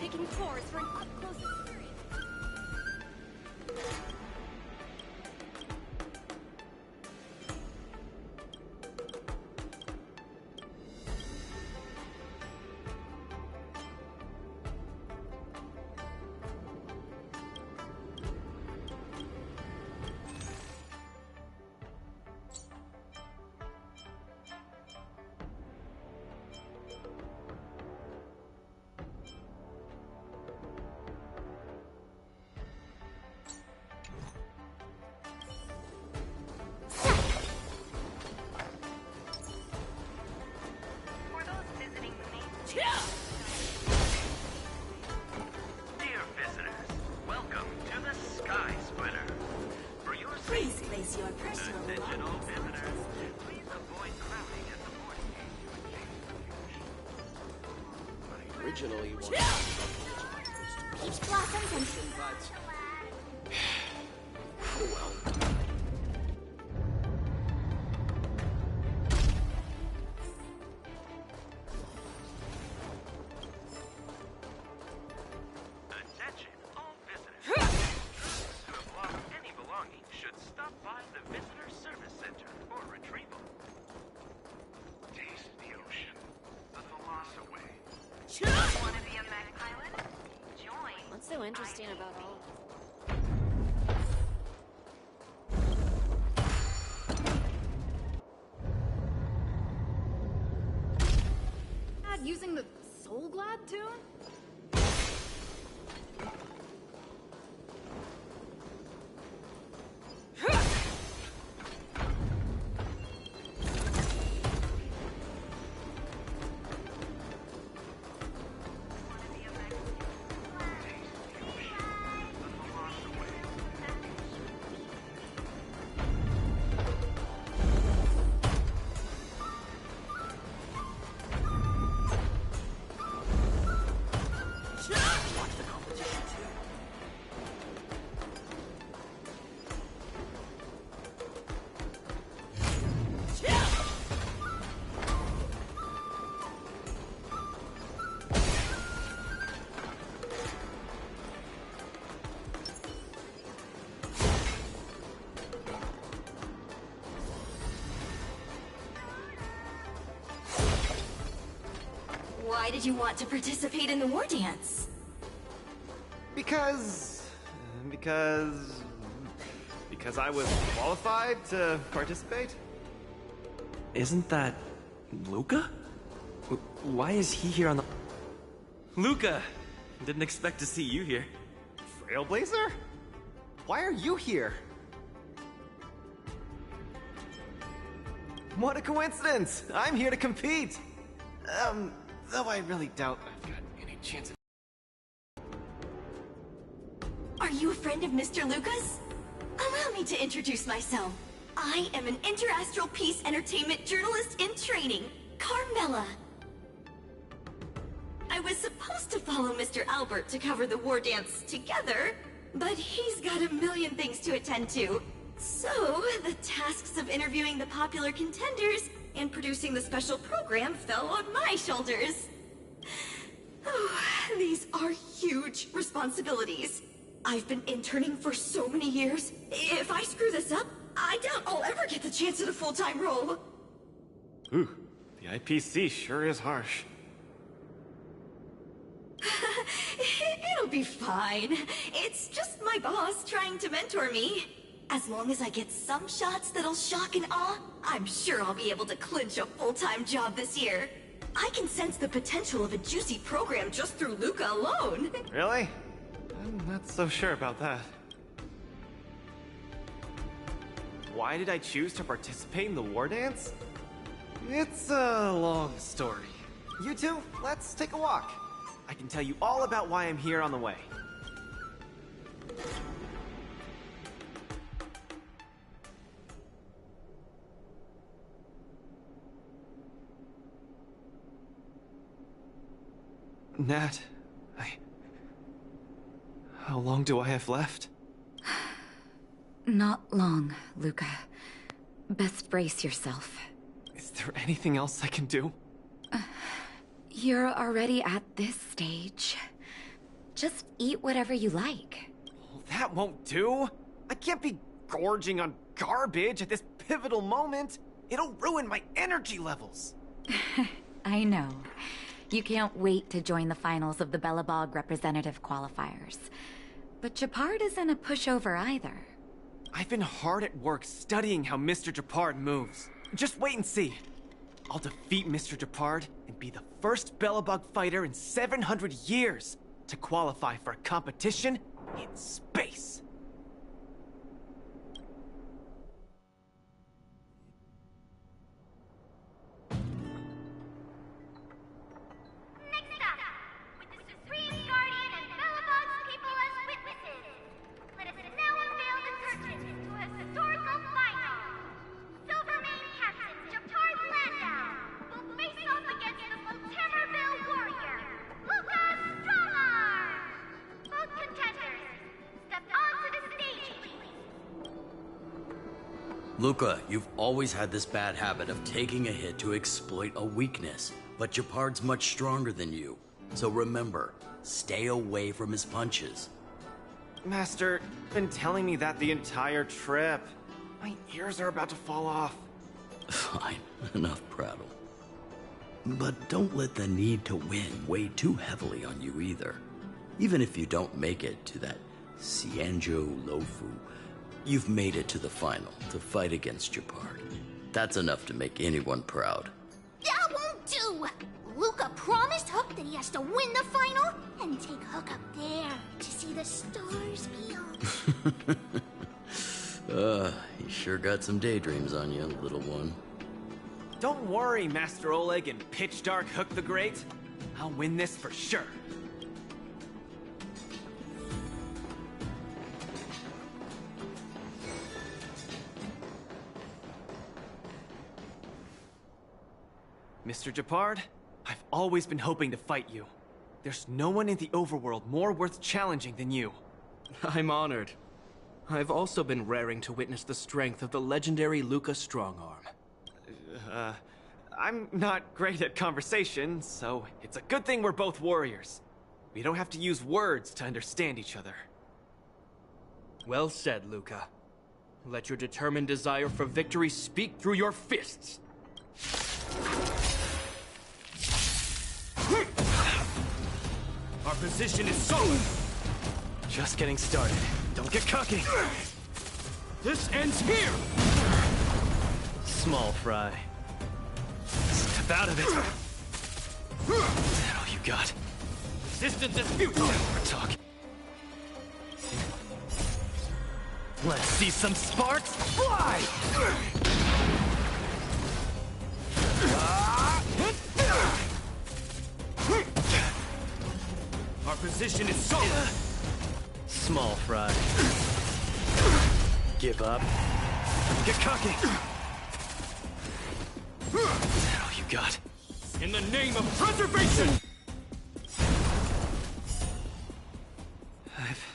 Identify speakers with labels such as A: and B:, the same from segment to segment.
A: breathtaking tours for an up-close experience.
B: Dear visitors, welcome to the Sky Splitter. For your
C: Please
B: safety,
C: place your personal
B: digital
C: belongings.
B: visitors, please avoid crowding at the boarding gate.
D: Originally wanted
A: Peach blossoms and
D: but oh well.
B: Attention, all visitors. Those who have lost any belongings should stop by the Visitor Service Center for retrieval. Taste the ocean, the Velocity.
E: Want to be a mech pilot? Join.
A: what's so interesting about all of this? Using the Soul Glad tune?
D: Watch the competition too.
C: Why did you want to participate in the Wardance?
F: Because I was qualified to participate?
G: Isn't that Luca? Why is he here on the... Luca! Didn't expect to see you here.
F: Trailblazer? Why are you here? What a coincidence! I'm here to compete! Though I really doubt I've got any chance of...
C: Are you a friend of Mr. Lucas? Allow me to introduce myself. I am an Interastral Peace Entertainment journalist in training, Carmela. I was supposed to follow Mr. Albert to cover the Wardance together, but he's got a million things to attend to. So, the tasks of interviewing the popular contenders and producing the special program fell on my shoulders. Oh, these are huge responsibilities. I've been interning for so many years. If I screw this up, I doubt I'll ever get the chance at a full-time role.
F: Ooh, the IPC sure is harsh.
C: It'll be fine. It's just my boss trying to mentor me. As long as I get some shots that'll shock and awe, I'm sure I'll be able to clinch a full-time job this year. I can sense the potential of a juicy program just through Luca alone.
F: Really? I'm not so sure about that. Why did I choose to participate in the Wardance? It's a long story. You two, let's take a walk. I can tell you all about why I'm here on the way. Nat, how long do I have left?
H: Not long, Luca. Best brace yourself.
F: Is there anything else I can do?
H: You're already at this stage. Just eat whatever you like.
F: That won't do. I can't be gorging on garbage at this pivotal moment. It'll ruin my energy levels.
H: I know. You can't wait to join the finals of the Belobog representative qualifiers. But Japard isn't a pushover either.
F: I've been hard at work studying how Mr. Japard moves. Just wait and see. I'll defeat Mr. Japard and be the first Belobog fighter in 700 years to qualify for a competition in space.
E: Next up, with the Supreme Guardian and Belobog's people as witnesses, let us now unveil the curtain to a historical final. Silvermane Captain Japard Landau will face off against the Voltamerville warrior, Luca Strongarm. Both contenders, step onto the stage, please.
D: Luca, you've always had this bad habit of taking a hit to exploit a weakness, but Japard's much stronger than you. So remember, stay away from his punches.
F: Master, been telling me that the entire trip. My ears are about to fall off.
D: Fine, enough prattle. But don't let the need to win weigh too heavily on you either. Even if you don't make it to that Xianzhou Lofu, you've made it to the final to fight against Japard. That's enough to make anyone proud.
E: That won't do! Luca promised Hook that he has to win the final and take Hook up there to see the stars beyond.
D: You sure got some daydreams on you, little one.
F: Don't worry, Master Oleg and Pitch Dark Hook the Great. I'll win this for sure. Mr. Japard, I've always been hoping to fight you. There's no one in the overworld more worth challenging than you.
G: I'm honored. I've also been raring to witness the strength of the legendary Luca Strongarm.
F: I'm not great at conversation, so it's a good thing we're both warriors. We don't have to use words to understand each other.
G: Well said, Luca. Let your determined desire for victory speak through your fists. Our position is solid.
F: Just getting started. Don't get cocky.
G: This ends here.
F: Small fry. Step out of it. Is that all you got?
G: Resistance is futile.
F: We're talking. Let's see some sparks fly!
G: Our position is solid.
F: Small fry. Give up. Get cocky. Is that all you got?
G: In the name of preservation!
F: I've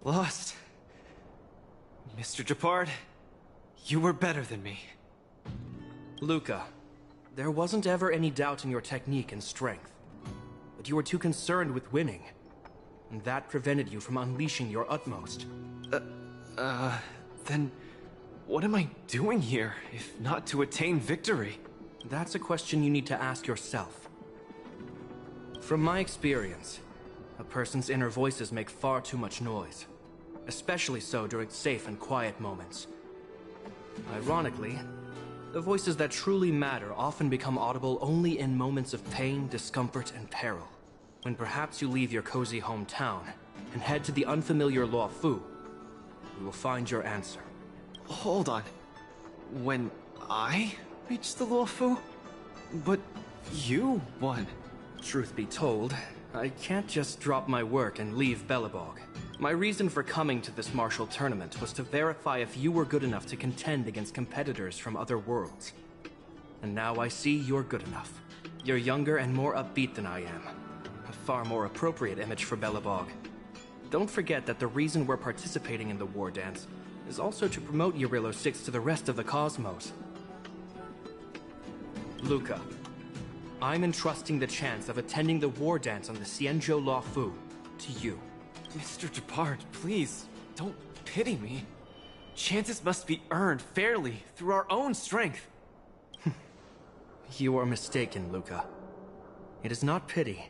F: lost. Mr. Japard, you were better than me.
G: Luca, there wasn't ever any doubt in your technique and strength. But you were too concerned with winning. And that prevented you from unleashing your utmost.
F: Then what am I doing here, if not to attain victory?
G: That's a question you need to ask yourself. From my experience, a person's inner voices make far too much noise. Especially so during safe and quiet moments. Ironically, the voices that truly matter often become audible only in moments of pain, discomfort, and peril. When perhaps you leave your cozy hometown and head to the unfamiliar Luofu, you will find your answer.
F: Hold on. When I reached the Luofu? But you won.
G: Truth be told, I can't just drop my work and leave Belobog. My reason for coming to this martial tournament was to verify if you were good enough to contend against competitors from other worlds. And now I see you're good enough. You're younger and more upbeat than I am. A far more appropriate image for Belobog. Don't forget that the reason we're participating in the Wardance is also to promote Eurilo 6 to the rest of the cosmos. Luca, I'm entrusting the chance of attending the Wardance on the Xianzhou Luofu to you.
F: Mr. Jabard, please, don't pity me. Chances must be earned fairly through our own strength.
G: You are mistaken, Luca. It is not pity.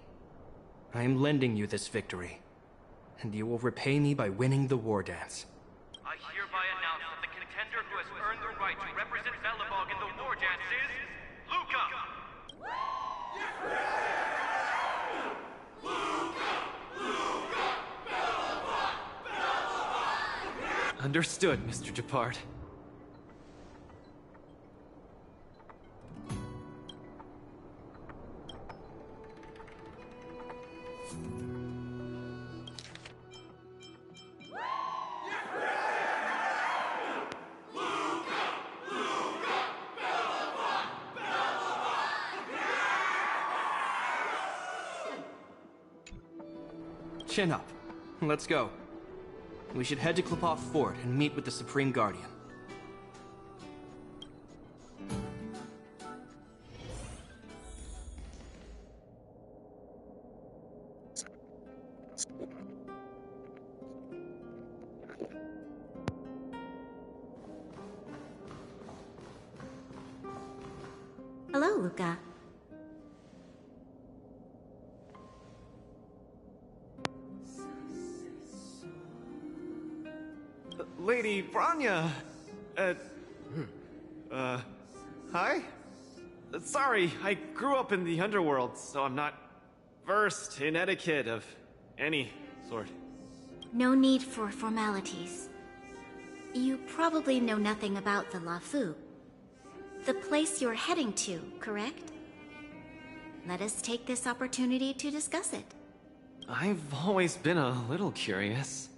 G: I am lending you this victory, and you will repay me by winning the Wardance.
B: I hereby announce that the contender who has earned the right to represent Belobog in the Wardance is Luca!
F: Understood, Mr. Jabard.
G: Chin up. Let's go. We should head to Klipov Fort and meet with the Supreme Guardian.
C: Hello, Luca.
F: Lady Branya! Hi? Sorry, I grew up in the underworld, so I'm not versed in etiquette of any sort.
C: No need for formalities. You probably know nothing about the Lafu. The place you're heading to, correct? Let us take this opportunity to discuss it.
F: I've always been a little curious.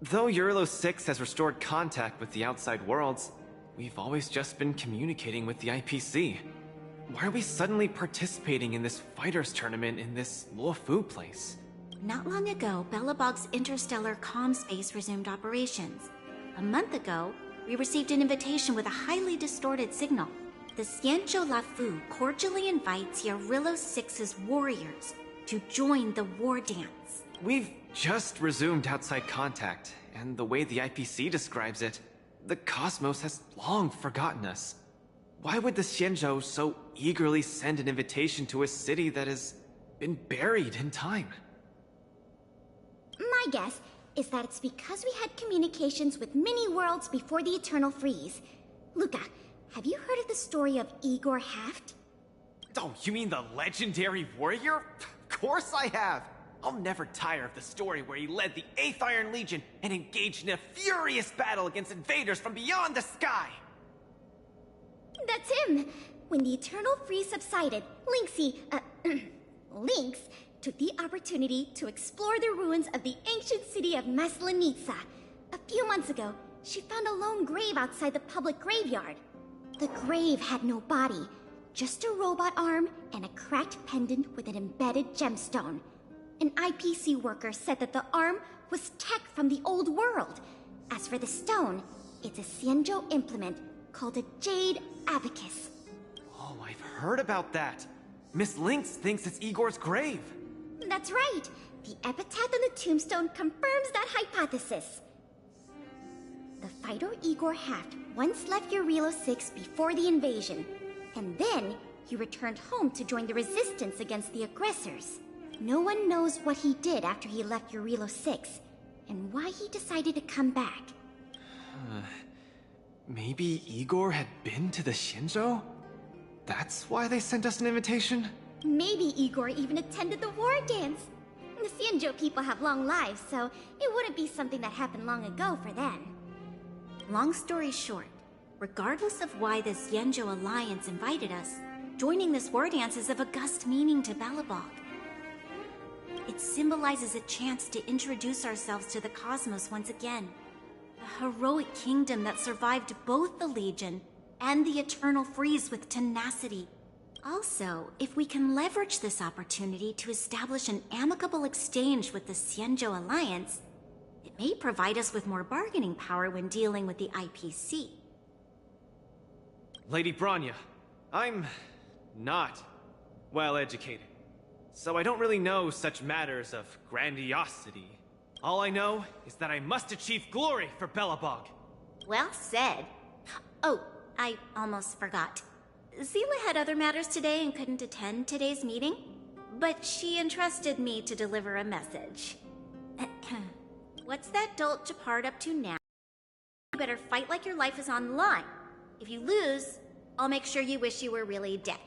F: Though Eurilo 6 has restored contact with the outside worlds, we've always just been communicating with the IPC. Why are we suddenly participating in this fighters tournament in this Luofu place?
C: Not long ago, Belobog's interstellar comm space resumed operations. A month ago, we received an invitation with a highly distorted signal. The Xianzhou Lafu cordially invites Eurilo 6's warriors to join the Wardance.
F: We've just resumed outside contact, and the way the IPC describes it, the cosmos has long forgotten us. Why would the Xianzhou so eagerly send an invitation to a city that has been buried in time?
E: My guess is that it's because we had communications with many worlds before the Eternal Freeze. Luca, have you heard of the story of Igor Haft?
F: Oh, you mean the legendary warrior? Of course I have! I'll never tire of the story where he led the 8th Iron Legion and engaged in a furious battle against invaders from beyond the sky!
E: That's him! When the Eternal Freeze subsided, Lynx took the opportunity to explore the ruins of the ancient city of Maslenitsa. A few months ago, she found a lone grave outside the public graveyard. The grave had no body, just a robot arm and a cracked pendant with an embedded gemstone. An IPC worker said that the arm was tech from the old world. As for the stone, it's a Xianzhou implement called a Jade Abacus.
F: Oh, I've heard about that. Miss Lynx thinks it's Igor's grave.
E: That's right. The epitaph on the tombstone confirms that hypothesis. The fighter Igor Haft once left Eurilo 6 before the invasion, and then he returned home to join the resistance against the aggressors. No one knows what he did after he left Eurilo 6, and why he decided to come back.
F: Maybe Igor had been to the Xianzhou? That's why they sent us an invitation?
E: Maybe Igor even attended the war dance. The Xianzhou people have long lives, so it wouldn't be something that happened long ago for them.
C: Long story short, regardless of why the Xianzhou Alliance invited us, joining this war dance is of august meaning to Belobog. It symbolizes a chance to introduce ourselves to the cosmos once again. A heroic kingdom that survived both the Legion and the Eternal Freeze with tenacity. Also, if we can leverage this opportunity to establish an amicable exchange with the Xianzhou Alliance, it may provide us with more bargaining power when dealing with the IPC.
F: Lady Branya, I'm not well educated. so I don't really know such matters of grandiosity. All I know is that I must achieve glory for Belobog.
I: Well said. Oh, I almost forgot. Zila had other matters today and couldn't attend today's meeting, but she entrusted me to deliver a message. What's that dolt Japard up to now? You better fight like your life is on the line. If you lose, I'll make sure you wish you were really dead.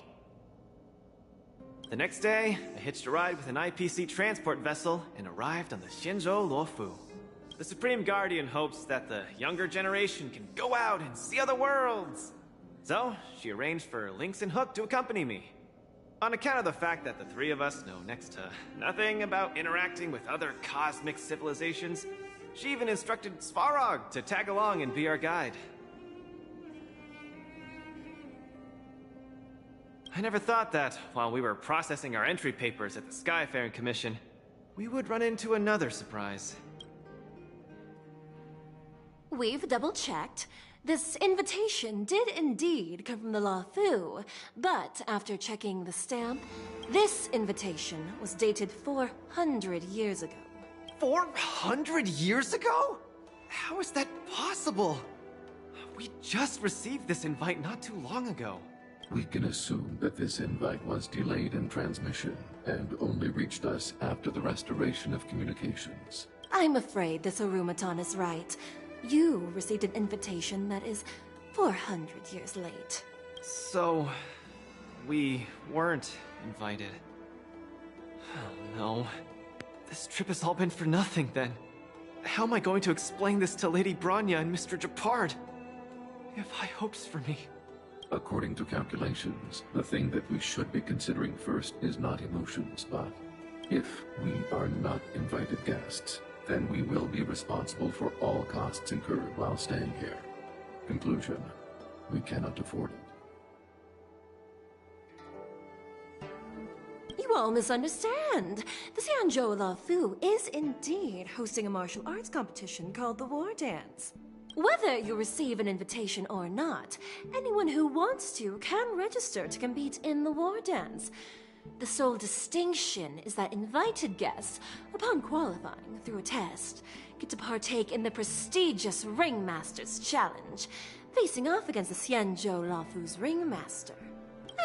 F: The next day, I hitched a ride with an IPC transport vessel and arrived on the Xianzhou Luofu. The Supreme Guardian hopes that the younger generation can go out and see other worlds. So, she arranged for Lynx and Hook to accompany me. On account of the fact that the three of us know next to nothing about interacting with other cosmic civilizations, she even instructed Svarog to tag along and be our guide. I never thought that, while we were processing our entry papers at the Skyfaring Commission, we would run into another surprise.
J: We've double-checked. This invitation did indeed come from the Luofu, but after checking the stamp, this invitation was dated 400 years ago.
F: 400 years ago? How is that possible? We just received this invite not too long ago.
K: We can assume that this invite was delayed in transmission and only reached us after the restoration of communications.
J: I'm afraid this Arumaton is right. You received an invitation that is 400 years late.
F: So, we weren't invited. Oh no. This trip has all been for nothing then. How am I going to explain this to Lady Bronya and Mr. Japard? They have high hopes for me.
K: According to calculations, the thing that we should be considering first is not emotions, but if we are not invited guests, then we will be responsible for all costs incurred while staying here. Conclusion: we cannot afford it.
J: You all misunderstand. The Xianzhou Luofu is indeed hosting a martial arts competition called the Wardance. Whether you receive an invitation or not, anyone who wants to can register to compete in the Wardance. The sole distinction is that invited guests, upon qualifying through a test, get to partake in the prestigious Ringmaster's Challenge, facing off against the Xianzhou Luofu's Ringmaster.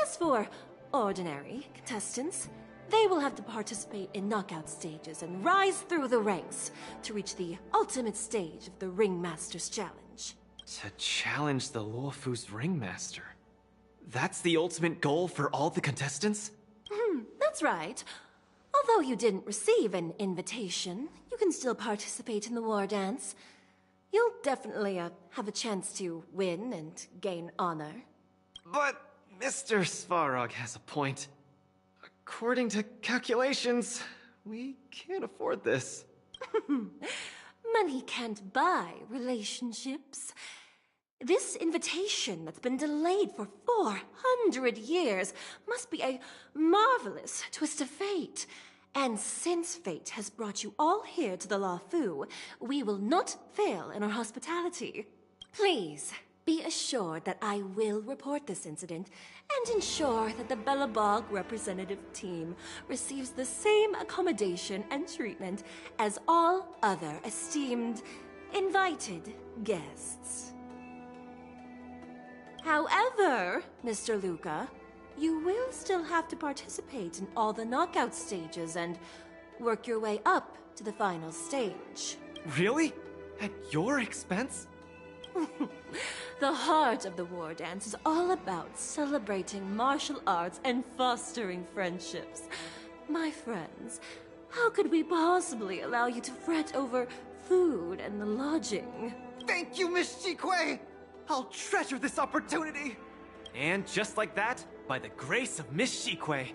J: As for ordinary contestants, they will have to participate in knockout stages and rise through the ranks to reach the ultimate stage of the Ringmaster's Challenge.
F: To challenge the Luofu's Ringmaster? That's the ultimate goal for all the contestants?
J: That's right. Although you didn't receive an invitation, you can still participate in the Wardance. You'll definitely have a chance to win and gain honor.
F: But Mr. Svarog has a point. According to calculations, we can't afford this.
J: Money can't buy relationships. This invitation that's been delayed for 400 years must be a marvelous twist of fate. And since fate has brought you all here to the Luofu, we will not fail in our hospitality. Please, be assured that I will report this incident and ensure that the Belobog representative team receives the same accommodation and treatment as all other esteemed, invited guests. However, Mr. Luca, you will still have to participate in all the knockout stages and work your way up to the final stage.
F: Really? At your expense?
J: The heart of the Wardance is all about celebrating martial arts and fostering friendships. My friends, how could we possibly allow you to fret over food and the lodging?
F: Thank you, Miss Shikue! I'll treasure this opportunity! And just like that, by the grace of Miss Shikue,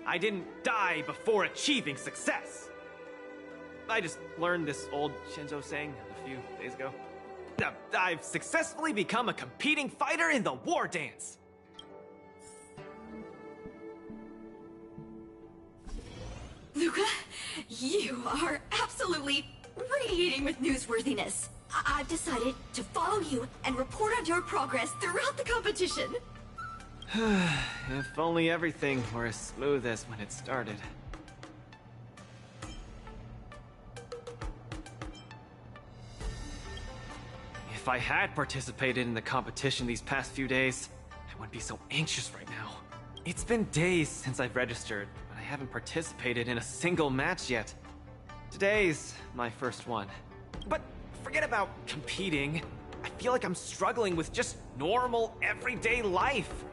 F: I didn't die before achieving success! I just learned this old Shinzo saying a few days ago. I've successfully become a competing fighter in the Wardance!
C: Luca, you are absolutely radiating with newsworthiness. I've decided to follow you and report on your progress throughout the competition.
F: If only everything were as smooth as when it started. If I had participated in the competition these past few days, I wouldn't be so anxious right now. It's been days since I've registered, but I haven't participated in a single match yet. Today's my first one. But forget about competing. I feel like I'm struggling with just normal, everyday life.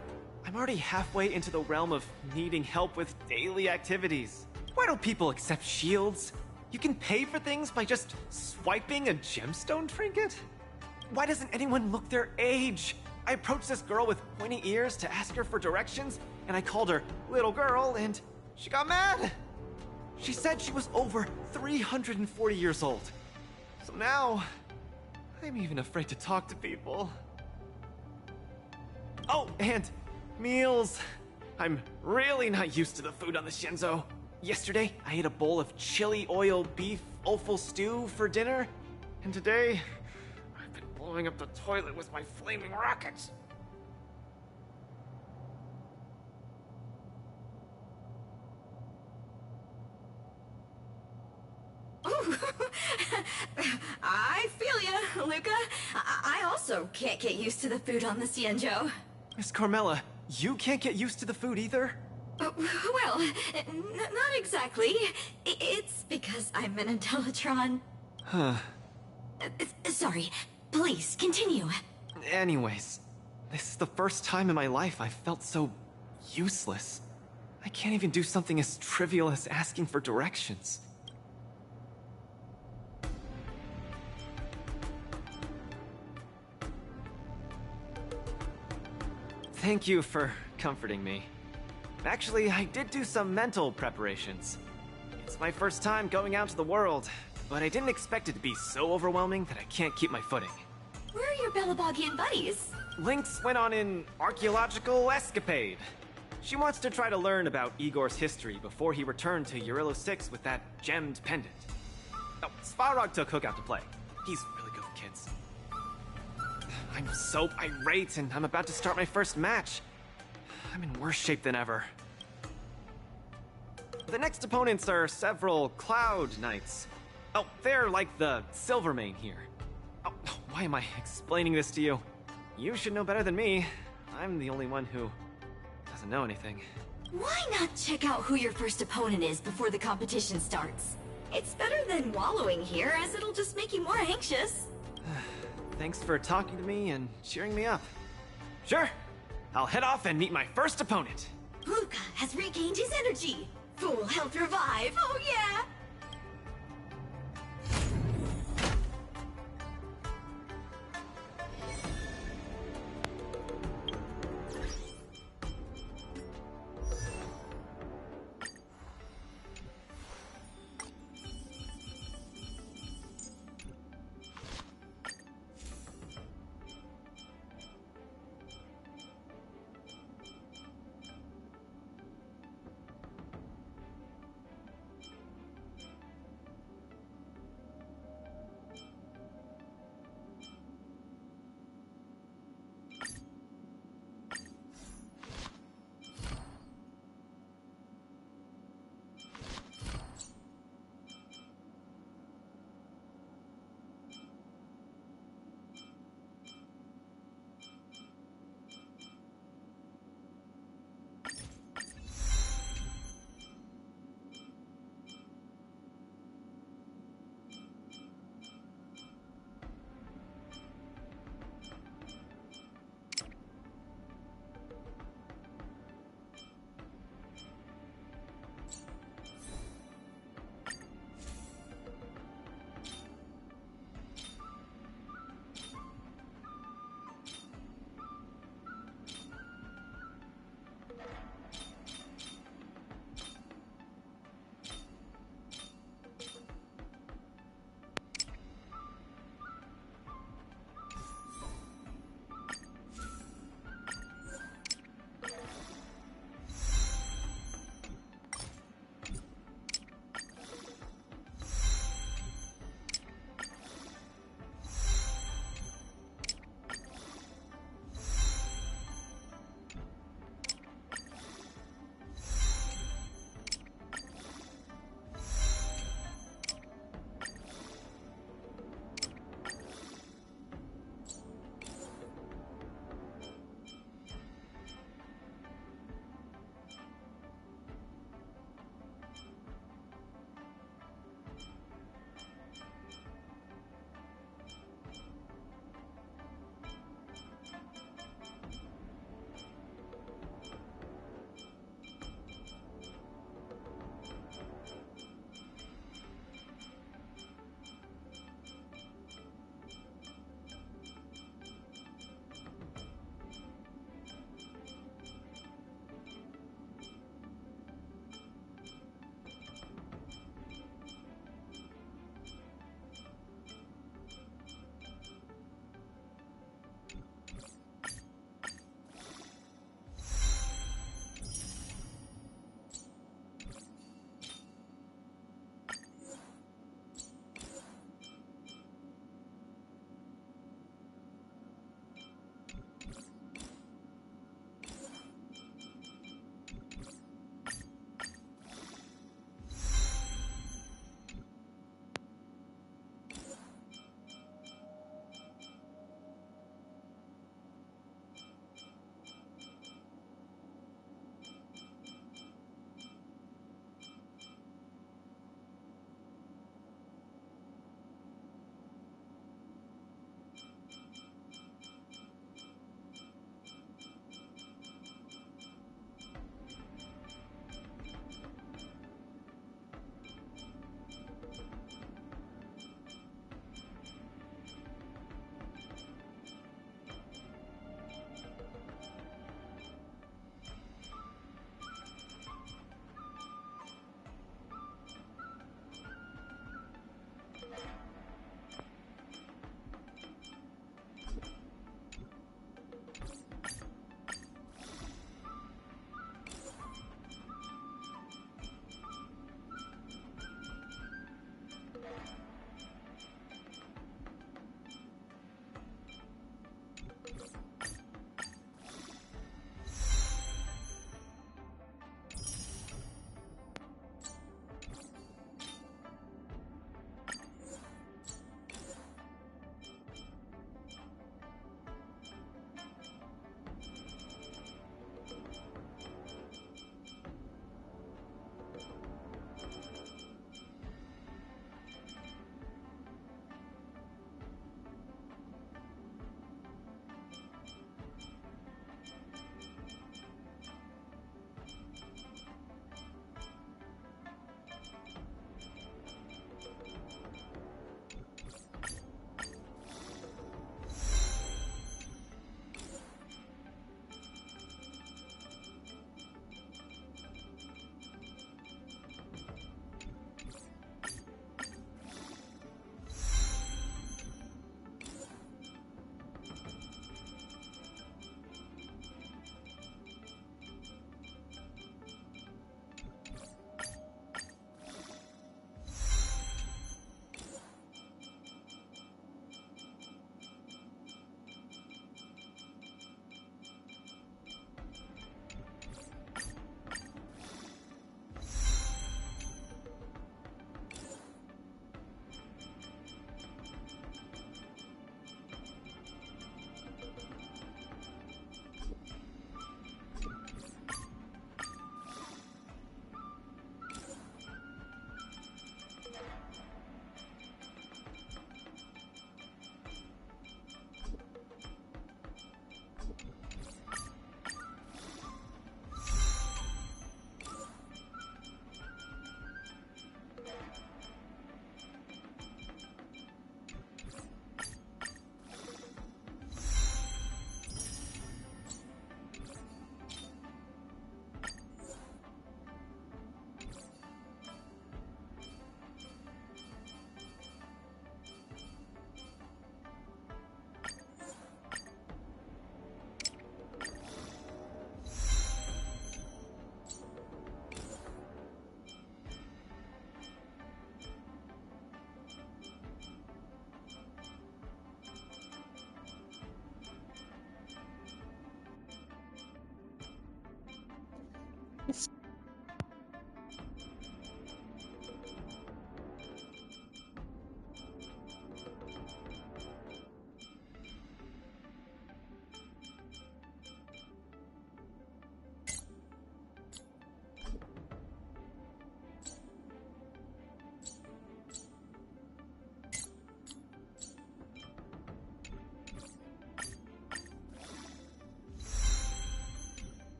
F: I'm already halfway into the realm of needing help with daily activities. Why don't people accept shields? You can pay for things by just swiping a gemstone trinket? Why doesn't anyone look their age? I approached this girl with pointy ears to ask her for directions, and I called her little girl, and she got mad. She said she was over 340 years old. So now, I'm even afraid to talk to people. Oh, and meals. I'm really not used to the food on the Shinzo. Yesterday, I ate a bowl of chili oil beef offal stew for dinner, and today, I've been blowing up the toilet with my flaming rockets.
C: Ooh. I feel ya, Luca. I also can't get used to the food on the Xianzhou.
F: Miss Carmela, you can't get used to the food either?
C: Well, not exactly. It's because I'm an Intellatron.
F: Huh.
C: Sorry. Please, continue.
F: Anyways, this is the first time in my life I've felt so useless. I can't even do something as trivial as asking for directions. Thank you for comforting me. Actually, I did do some mental preparations. It's my first time going out to the world, but I didn't expect it to be so overwhelming that I can't keep my footing.
C: Where are your Belabogian buddies?
F: Lynx went on an archaeological escapade. She wants to try to learn about Igor's history before he returned to Urillo 6 with that gemmed pendant. Oh, Svarog took Hook out to play. He's really good with kids. I'm so irate, and I'm about to start my first match. I'm in worse shape than ever. The next opponents are several Cloud Knights. Oh, they're like the Silvermane here. Oh, why am I explaining this to you? You should know better than me. I'm the only one who doesn't know anything.
C: Why not check out who your first opponent is before the competition starts? It's better than wallowing here, as it'll just make you more anxious.
F: Thanks for talking to me and cheering me up. Sure, I'll head off and meet my first opponent.
C: Luca has regained his energy. Full health revive, oh yeah!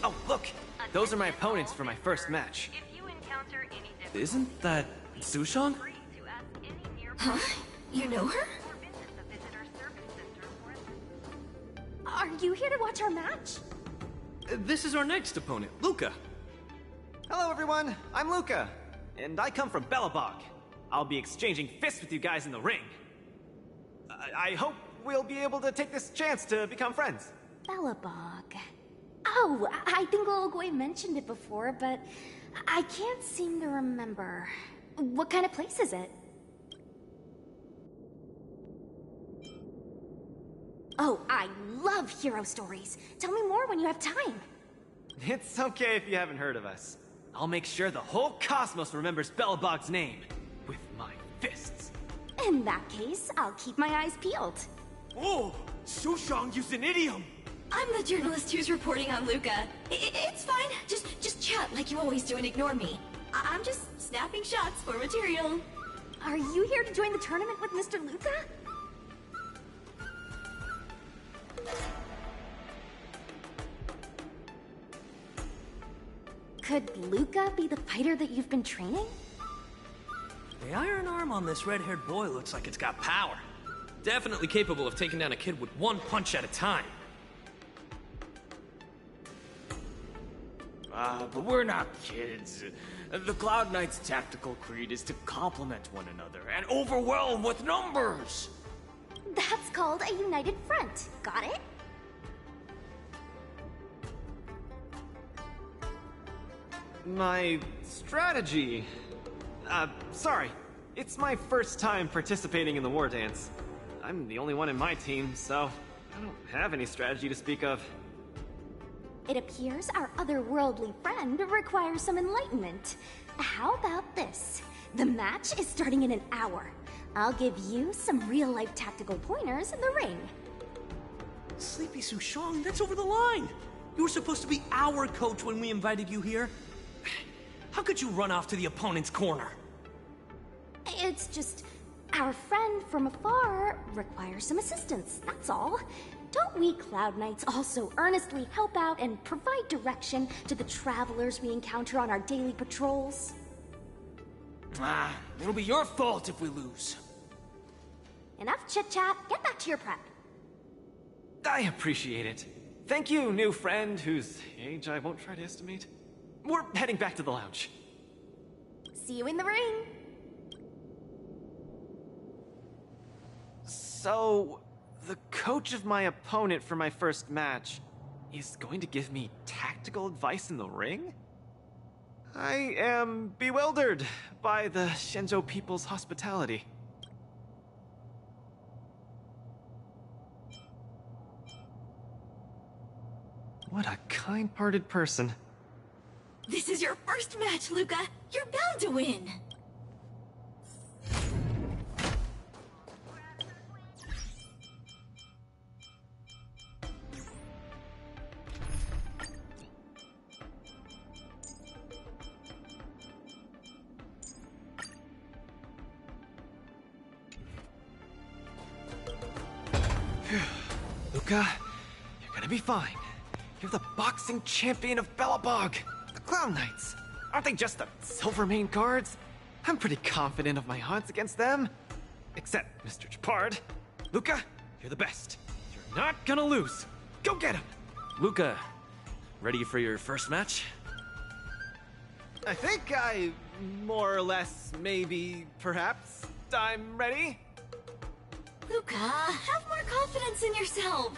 F: Oh, look! Those are my opponents for my first match. Isn't that Sushong?
C: Huh? You know her?
A: Are you here to watch our match?
G: This is our next opponent, Luca.
F: Hello, everyone. I'm Luca, and I come from Belobog. I'll be exchanging fists with you guys in the ring. I hope we'll be able to take this chance to become friends.
A: Belobog. Oh, I think Ologwe mentioned it before, but I can't seem to remember. What kind of place is it? Oh, I love hero stories. Tell me more when you have time.
F: It's okay if you haven't heard of us. I'll make sure the whole cosmos remembers Belobog's name with my fists.
A: In that case, I'll keep my eyes peeled.
F: Oh, Sushong used an idiom.
C: I'm the journalist who's reporting on Luca. It's fine. Just chat like you always do and ignore me. I'm just snapping shots for material.
A: Are you here to join the tournament with Mr. Luca? Could Luca be the fighter that you've been training?
G: The iron arm on this red-haired boy looks like it's got power. Definitely capable of taking down a kid with one punch at a time.
L: But we're not kids. The Cloud Knight's tactical creed is to complement one another and overwhelm with numbers!
A: That's called a united front. Got it?
F: My strategy... sorry. It's my first time participating in the Wardance. I'm the only one in my team, so I don't have any strategy to speak of.
A: It appears our otherworldly friend requires some enlightenment. How about this? The match is starting in an hour. I'll give you some real-life tactical pointers in the ring.
G: Sleepy Sushong, that's over the line! You were supposed to be our coach when we invited you here. How could you run off to the opponent's corner?
A: It's just... our friend from afar requires some assistance, that's all. Don't we Cloud Knights also earnestly help out and provide direction to the travelers we encounter on our daily patrols?
L: It'll be your fault if we lose.
A: Enough chit-chat, get back to your prep.
F: I appreciate it. Thank you, new friend, whose age I won't try to estimate. We're heading back to the lounge.
A: See you in the ring!
F: So, the coach of my opponent for my first match is going to give me tactical advice in the ring? I am bewildered by the Shenzhou people's hospitality. What a kind-hearted person.
C: This is your first match, Luca. You're bound to win.
F: Luca, you're gonna be fine. You're the boxing champion of Belobog. The Clown Knights. Aren't they just the Silvermane guards? I'm pretty confident of my odds against them. Except Mr. Chapard. Luca, you're the best. You're not gonna lose. Go get him.
G: Luca, ready for your first match?
F: I think I more or less, maybe, perhaps, I'm ready.
C: Luca, have more confidence in yourself.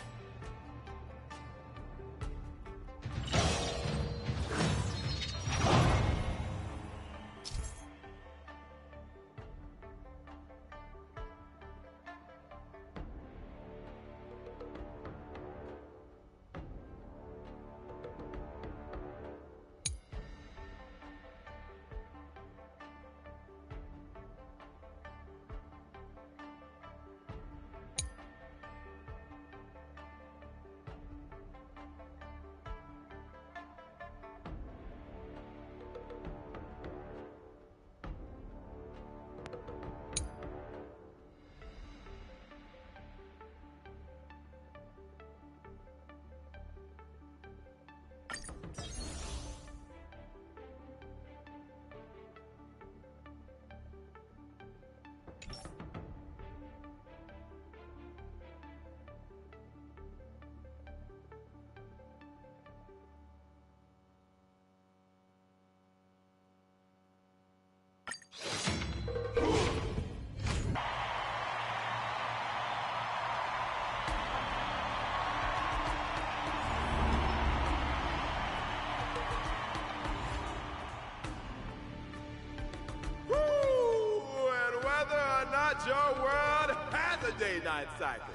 M: Wednesday night cycle.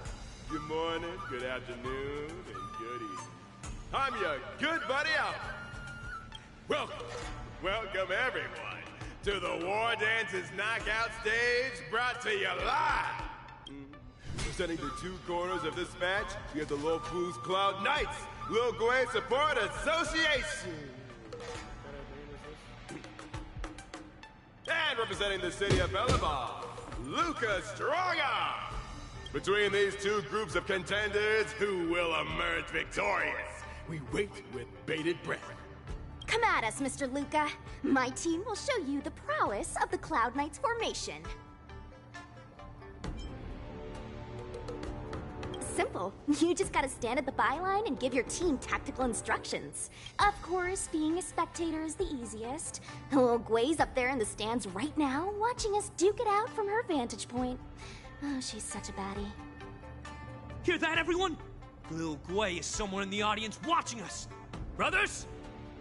M: Good morning, good afternoon, and good evening. I'm your good buddy Albert. Welcome everyone to the Wardance's knockout stage, brought to you live. Presenting the two corners of this match, we have the Lofus Cloud Knights, Lil Gwei Support Association. And representing the city of Bellabon, Luca Stronga. Between these two groups of contenders, who will emerge victorious? We wait with bated breath.
A: Come at us, Mr. Luca. My team will show you the prowess of the Cloud Knights formation. Simple. You just gotta stand at the byline and give your team tactical instructions. Of course, being a spectator is the easiest. Little Gwei's up there in the stands right now, watching us duke it out from her vantage point. Oh, she's such a baddie.
N: Hear that, everyone? Lil Gwei is someone in the audience watching us. Brothers,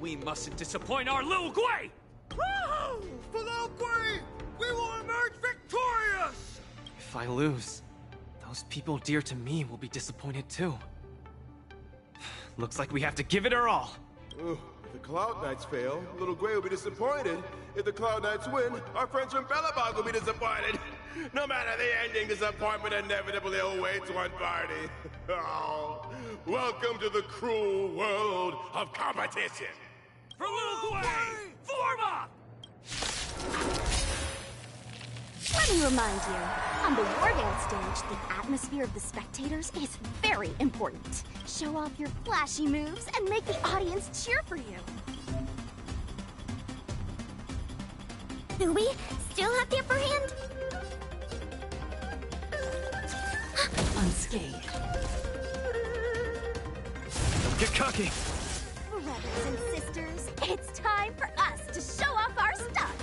N: we mustn't disappoint our Lil Gwei!
O: Woohoo! For Lil Gwei, we will emerge victorious!
F: If I lose, those people dear to me will be disappointed too. Looks like we have to give it our all.
M: If the Cloud Knights fail, Little Gwei will be disappointed. If the Cloud Knights win, our friends from Bellabog will be disappointed. No matter the ending, disappointment inevitably awaits one party. Oh, welcome to the cruel world of competition.
N: For Lil Gwei, form up!
A: Let me remind you, on the Wardance stage, the atmosphere of the spectators is very important. Show off your flashy moves and make the audience cheer for you.
I: Do we still have the upper hand?
J: Unscathed.
F: Don't get cocky.
A: Brothers and sisters, it's time for us to show off our stuff.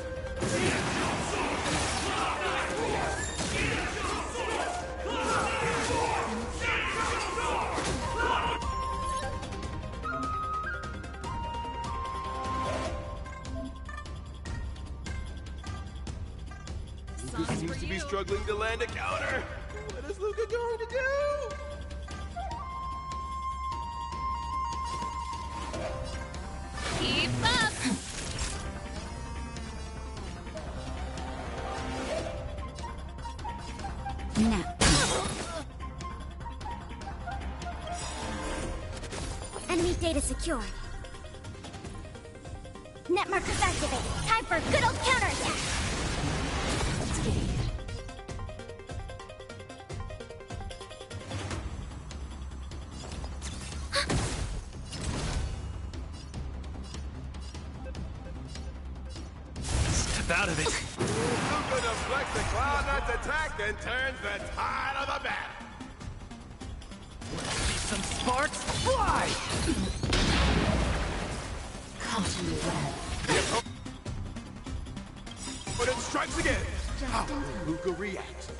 M: Luca seems to be struggling to land a counter. What is Luca going to do?
I: Keep up!
H: Now.
I: Enemy data secured. Net markers activated. Time for a good old counterattack!
F: Step out of it.
M: Luca deflects the Cloud Knight's attack and turns the tide of the battle.
F: Some sparks fly!
J: Caught in the web.
M: But it strikes again. How will Luca react?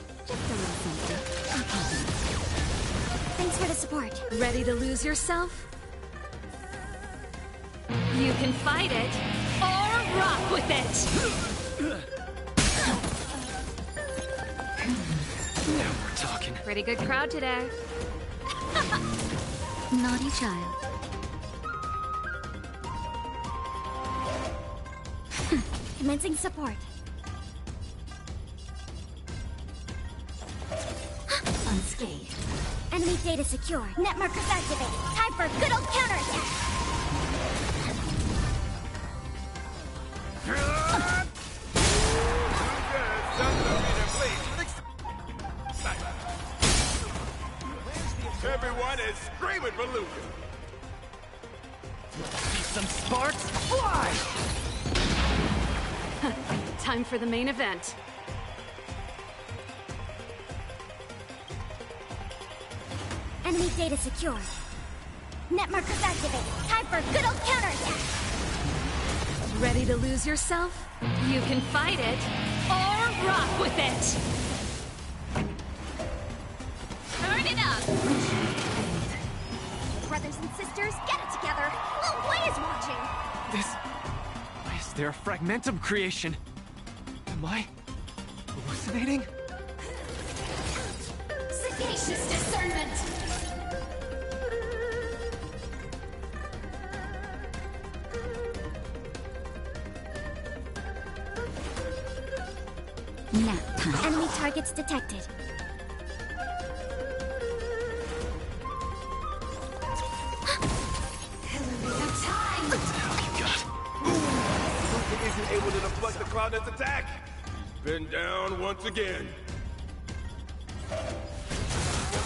I: Thanks for the support.
J: Ready to lose yourself? You can fight it, or rock with it!
F: Now we're talking.
J: Pretty good crowd today.
H: Naughty child.
I: Commencing support.
J: Unscathed.
I: Enemy data secure. Net markers activated. Time for a good old counterattack!
M: Everyone is screaming for Luca.
F: See some sparks fly!
J: Time for the main event.
I: Enemy data secure. Net markers activated. Time for a good old counterattack!
J: Ready to lose yourself? You can fight it, or rock with it!
I: Turn it up!
A: Brothers and sisters, get it together. Lil Gwei is watching.
F: Why is there a fragmentum creation? Am I hallucinating?
C: Sagacious discernment!
H: Nap time.
A: Enemy targets detected.
M: Luca isn't able to deflect the Cloud Knight's attack. He's been down once again. The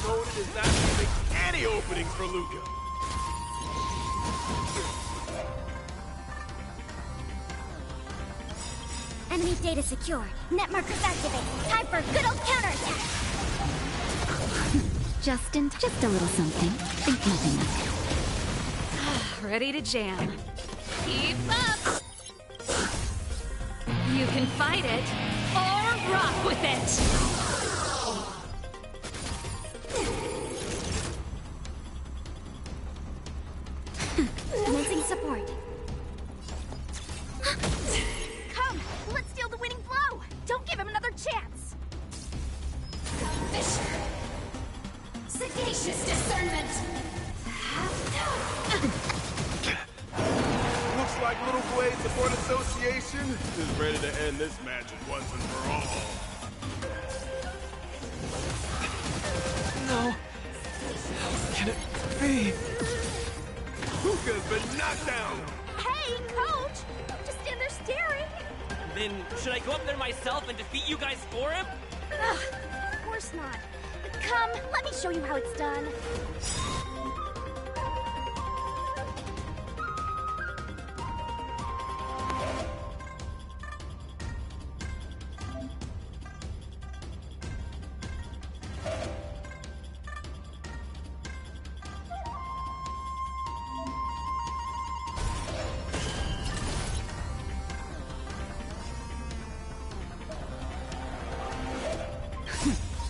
M: opponent is not leaving any openings for Luca.
A: Enemy data secured. Net markers activate. Time for a good old counterattack.
H: Just a little something. Think nothing of it.
P: Ready to jam. Keep up! You can fight it, or rock with it!
A: Commencing support. Come, let's steal the winning blow. Don't give him another chance.
C: Fisher! Sagacious discernment!
M: Looks like Little Blade Support Association is ready to end this match once and for all.
F: No. How can it be?
M: Luca's been knocked down!
A: Hey, coach! Don't just stand there staring.
N: Then, should I go up there myself and defeat you guys for him?
A: Ugh, of course not. Come, let me show you how it's done.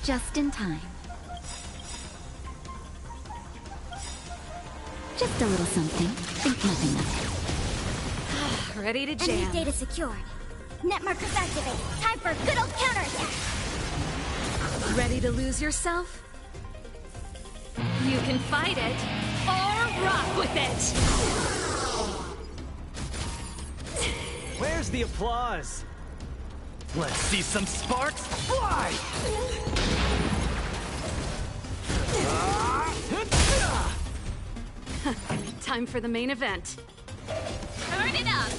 H: Just in time. Just a little something. Think nothing of it.
P: Ready to
A: Enemy
P: jam.
A: data secured. Net markers activate. Time for a good old counterattack.
P: Ready to lose yourself? You can fight it, or rock with it!
F: Where's the applause? Let's see some sparks fly!
P: Time for the main event. Turn it up!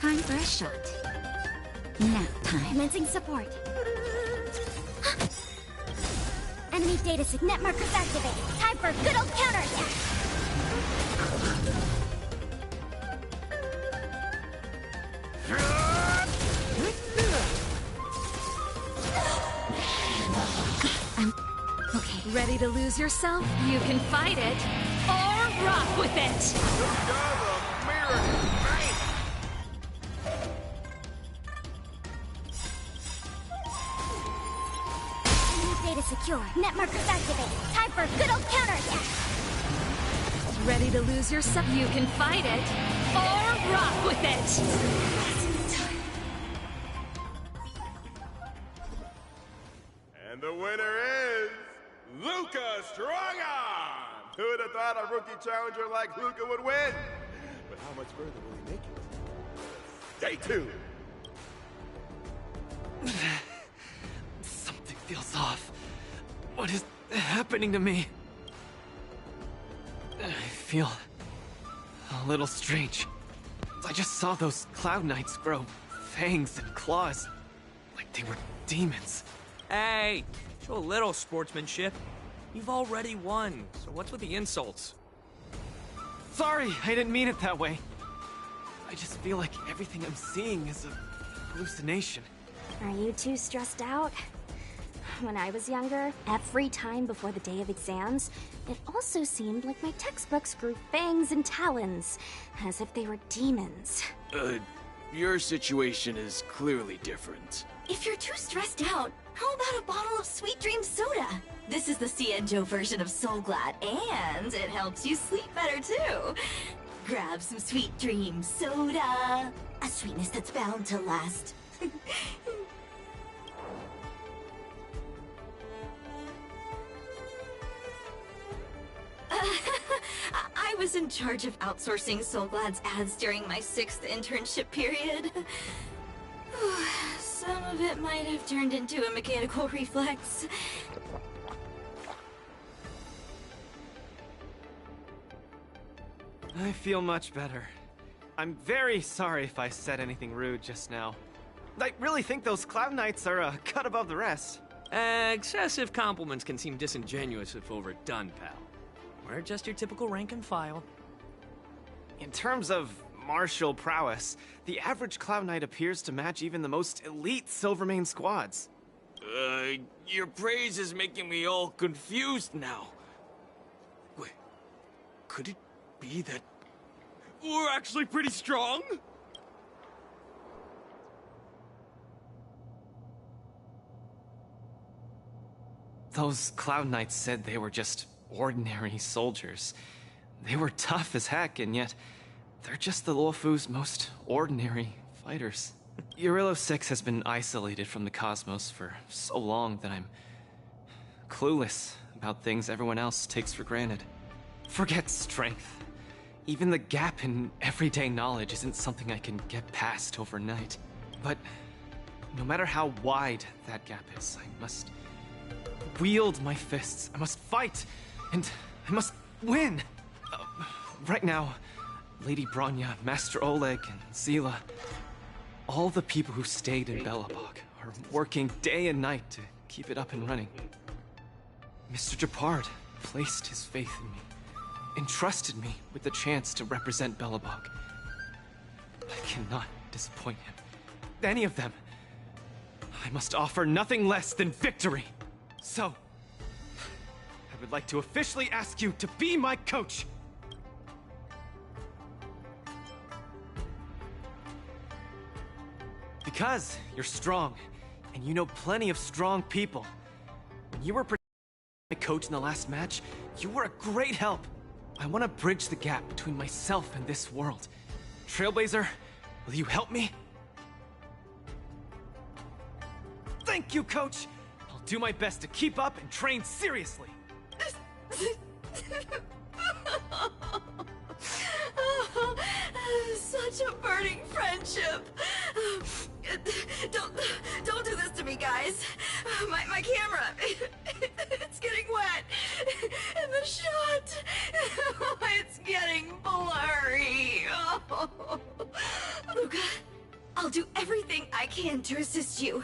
H: Time for a shot. Nap time.
A: Commencing support. Enemy data net markers activate. Time for a good old counterattack.
H: Okay.
P: Ready to lose yourself? You can fight it, or rock with it!
A: Enemy data secure. Net markers activate. Time for a good old counterattack.
P: Ready to lose yourself? You can fight it, or rock with it!
M: And the winner is Luca Strongarm! Who would have thought a rookie challenger like Luca would win? But how much further will he make it? Day 2.
F: Something feels off. What is happening to me? I feel a little strange. I just saw those Cloud Knights grow fangs and claws, like they were demons.
N: Hey, show a little sportsmanship. You've already won, so what's with the insults?
F: Sorry, I didn't mean it that way. I just feel like everything I'm seeing is a hallucination.
A: Are you too stressed out? When I was younger, every time before the day of exams, it also seemed like my textbooks grew fangs and talons, as if they were demons.
L: Your situation is clearly different.
C: If you're too stressed out, how about a bottle of Sweet Dream soda? This is the Cienjo version of Soul Glad, and it helps you sleep better too. Grab some sweet dream soda. A sweetness that's bound to last. I was in charge of outsourcing Soulglad's ads during my 6th internship period. Some of it might have turned into a mechanical reflex.
F: I feel much better. I'm very sorry if I said anything rude just now. I really think those Cloud Knights are a cut above the rest.
N: Excessive compliments can seem disingenuous if overdone, pal. We're just your typical rank and file.
F: In terms of martial prowess, the average Cloud Knight appears to match even the most elite Silvermane squads.
L: Your praise is making me all confused now. Wait, could it be that we're actually pretty strong?
F: Those Cloud Knights said they were just ordinary soldiers. They were tough as heck, and yet they're just the Luofu's most ordinary fighters. Eurillo 6 has been isolated from the cosmos for so long that I'm clueless about things everyone else takes for granted. Forget strength. Even the gap in everyday knowledge isn't something I can get past overnight. But no matter how wide that gap is, I must wield my fists. I must fight, and I must win. Right now, Lady Bronya, Master Oleg, and Zila, all the people who stayed in Belobog are working day and night to keep it up and running. Mr. Japard placed his faith in me, entrusted me with the chance to represent Belobog. I cannot disappoint him. Any of them. I must offer nothing less than victory. So, I would like to officially ask you to be my coach. Because you're strong, and you know plenty of strong people. When you were my coach in the last match, you were a great help. I want to bridge the gap between myself and this world. Trailblazer, will you help me? Thank you, Coach! I'll do my best to keep up and train seriously.
C: Such a burning friendship. Don't do this to me, guys. My camera, it's getting wet. And the shot, it's getting blurry. Luca, I'll do everything I can to assist you.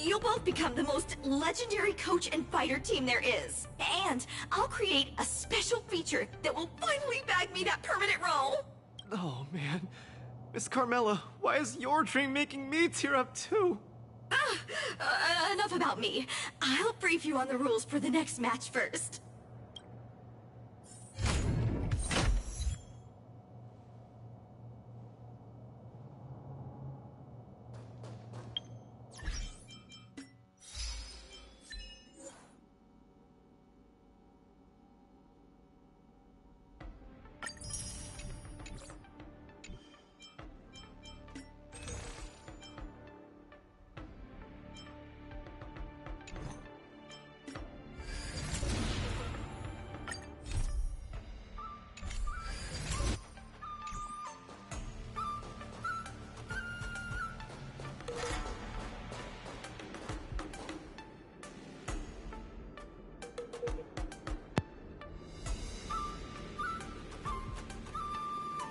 C: You'll both become the most legendary coach and fighter team there is. And I'll create a special feature that will finally bag me that permanent role.
F: Oh, man. Miss Carmela, why is your dream making me tear up too?
C: Enough about me. I'll brief you on the rules for the next match first.